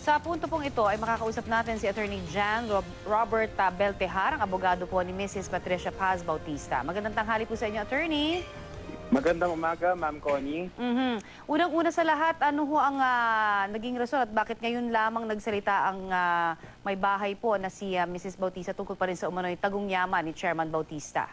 Sa punto pong ito ay makakausap natin si Attorney Jan Robert Beltehar, ang abogado po ni Mrs. Patricia Paz Bautista. Magandang tanghali po sa inyo, Attorney. Magandang umaga, Ma'am Connie. Unang-una sa lahat, ano ho ang naging rason at bakit ngayon lamang nagsalita ang may bahay po na si Mrs. Bautista tungkol pa rin sa umano'y tagong yaman ni Chairman Bautista?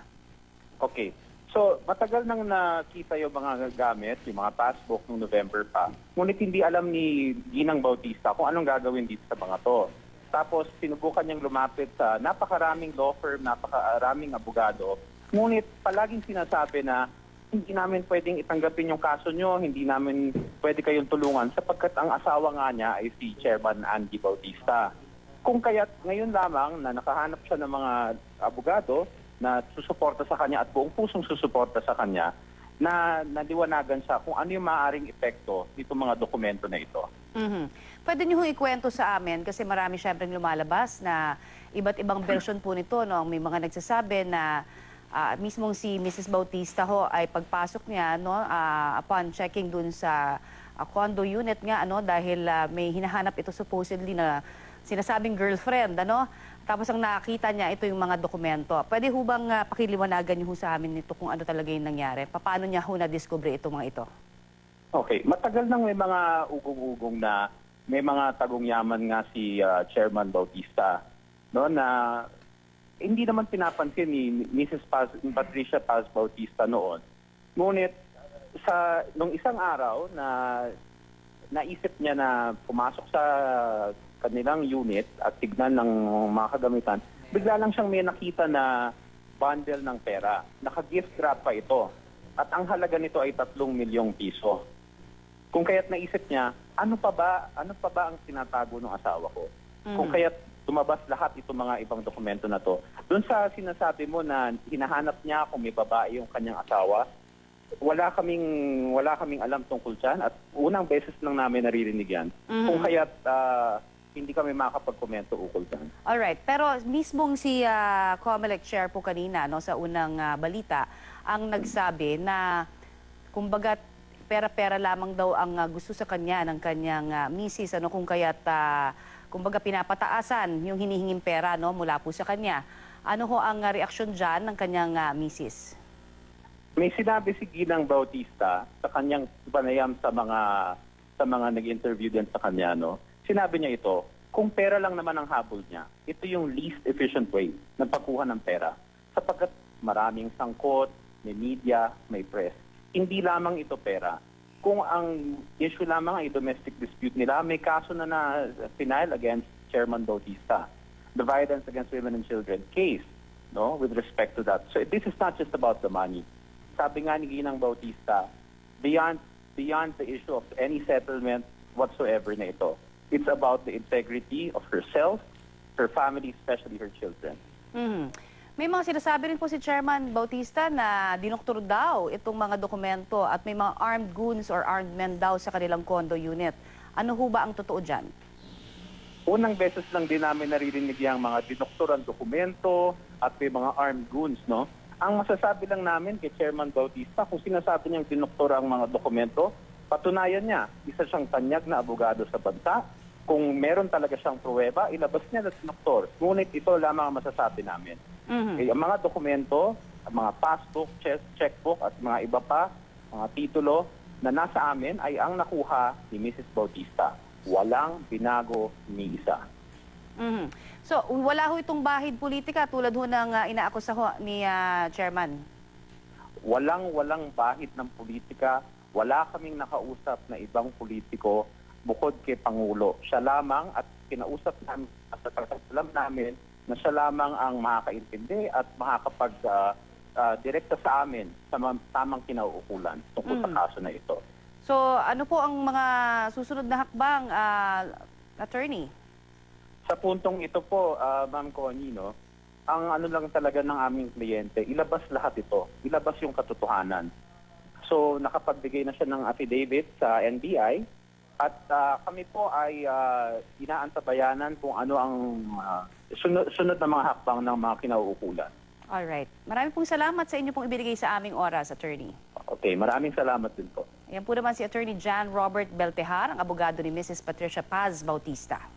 Okay. So, matagal nang nakita yung mga gamit, yung mga passbook noong November pa. Ngunit hindi alam ni Ginang Bautista kung anong gagawin dito sa mga to. Tapos, sinubukan niyang lumapit sa napakaraming law firm, napakaraming abogado. Ngunit palaging sinasabi na hindi namin pwedeng itanggapin yung kaso nyo, hindi namin pwede kayong tulungan sapagkat ang asawa nga niya ay si Chairman Andy Bautista. Kung kaya't ngayon lamang na nakahanap siya ng mga abogado na susuporta sa kanya at buong pusong susuporta sa kanya, na naliwanagan siya kung ano yung maaaring epekto nitong mga dokumento na ito. Pwede niyo hong ikwento sa amin kasi marami syempre lumalabas na iba't ibang version po nito. No? May mga nagsasabi na mismong si Mrs. Bautista ho ay pagpasok niya upon checking dun sa condo unit nga dahil may hinahanap ito supposedly na sinasabing girlfriend tapos ang nakita niya ito yung mga dokumento. Pwede ho bang pakiliwanagan niyo sa amin nito kung ano talaga yung nangyari? Paano niya ho na-discover itong mga ito? Okay, matagal nang may mga ugong-ugong na may mga tagong yaman nga si Chairman Bautista na hindi naman pinapansin ni Mrs. Patricia Paz Bautista noon. Ngunit nung isang araw na naisip niya na pumasok sa kanilang unit at tignan ng mga kagamitan, bigla lang siyang may nakita na bundle ng pera. Naka-gift wrap pa ito. At ang halaga nito ay 3 milyong piso. Kung kaya't naisip niya, ano pa ba ang tinatago ng asawa ko? Kung kaya't tumabas lahat itong mga ibang dokumento na to. Doon sa sinasabi mo na hinahanap niya kung may babae yung kanyang asawa, wala kaming alam tungkol dyan at unang beses lang namin naririnig yan. Kung kaya't hindi kami makakapag-komento ukol dyan. Alright, pero mismong si COMELEC Chair po kanina sa unang balita, ang nagsabi na kumbaga pera-pera lamang daw ang gusto sa kanya ng kanyang misis, kung kaya't kumbaga pinapataasan yung hinihinging pera mula po sa kanya. Ano ho ang reaksyon dyan ng kanyang misis? May sinabi si Ginang Bautista sa kanyang panayam sa mga nag-interview din sa kanya, Sinabi niya ito, kung pera lang naman ang habol niya, ito yung least efficient way ng pagkuha ng pera. Sapagkat maraming sangkot, may media, may press. Hindi lamang ito pera. Kung ang issue lamang ay domestic dispute nila, may kaso na final against Chairman Bautista. The Violence Against Women and Children case, with respect to that. So this is not just about the money. Sabi nga ni Ginang Bautista, beyond the issue of any settlement whatsoever na ito, it's about the integrity of herself, her family, especially her children. May mga sinasabi rin po si Chairman Bautista na dinoktor daw itong mga dokumento at may mga armed goons or armed men daw sa kanilang condo unit. Ano ho ba ang totoo dyan? Unang beses lang din namin naririnig yung mga dinoktoran dokumento at may mga armed goons, Ang masasabi lang namin kay Chairman Bautista, kung sinasabi niyang dinoktora ang mga dokumento, patunayan niya, isa siyang tanyag na abogado sa bansa. Kung meron talaga siyang pruweba, ilabas niya na dinoktor. Ngunit ito lamang ang masasabi namin. Ang mga dokumento, ang mga passbook, checkbook at mga iba pa, mga titulo na nasa amin ay ang nakuha ni Mrs. Bautista. Walang binago ni isa. So, wala ho itong bahid politika tulad ho ng inaakusa ho ni Chairman? Walang bahid ng politika. Wala kaming nakausap na ibang politiko bukod kay Pangulo. Siya lamang at kinausap namin at alam namin na siya lamang ang makakaintindi at makakapag-direkta sa amin sa tamang kinauukulan tungkol sa kaso na ito. So, ano po ang mga susunod na hakbang, attorney? Sa puntong ito po, Ma'am Connie, ang ano lang talaga ng aming kliyente, ilabas lahat ito. Ilabas yung katotohanan. So, nakapagbigay na siya ng affidavit sa NBI at kami po ay inaantabayanan kung ano ang sunod na mga hakbang ng mga kinauukulan. Alright. Maraming pong salamat sa inyo pong ibinigay sa aming oras, attorney. Okay, maraming salamat din po. Yan po naman si Attorney John Robert Beltejar, ang abogado ni Mrs. Patricia Paz Bautista.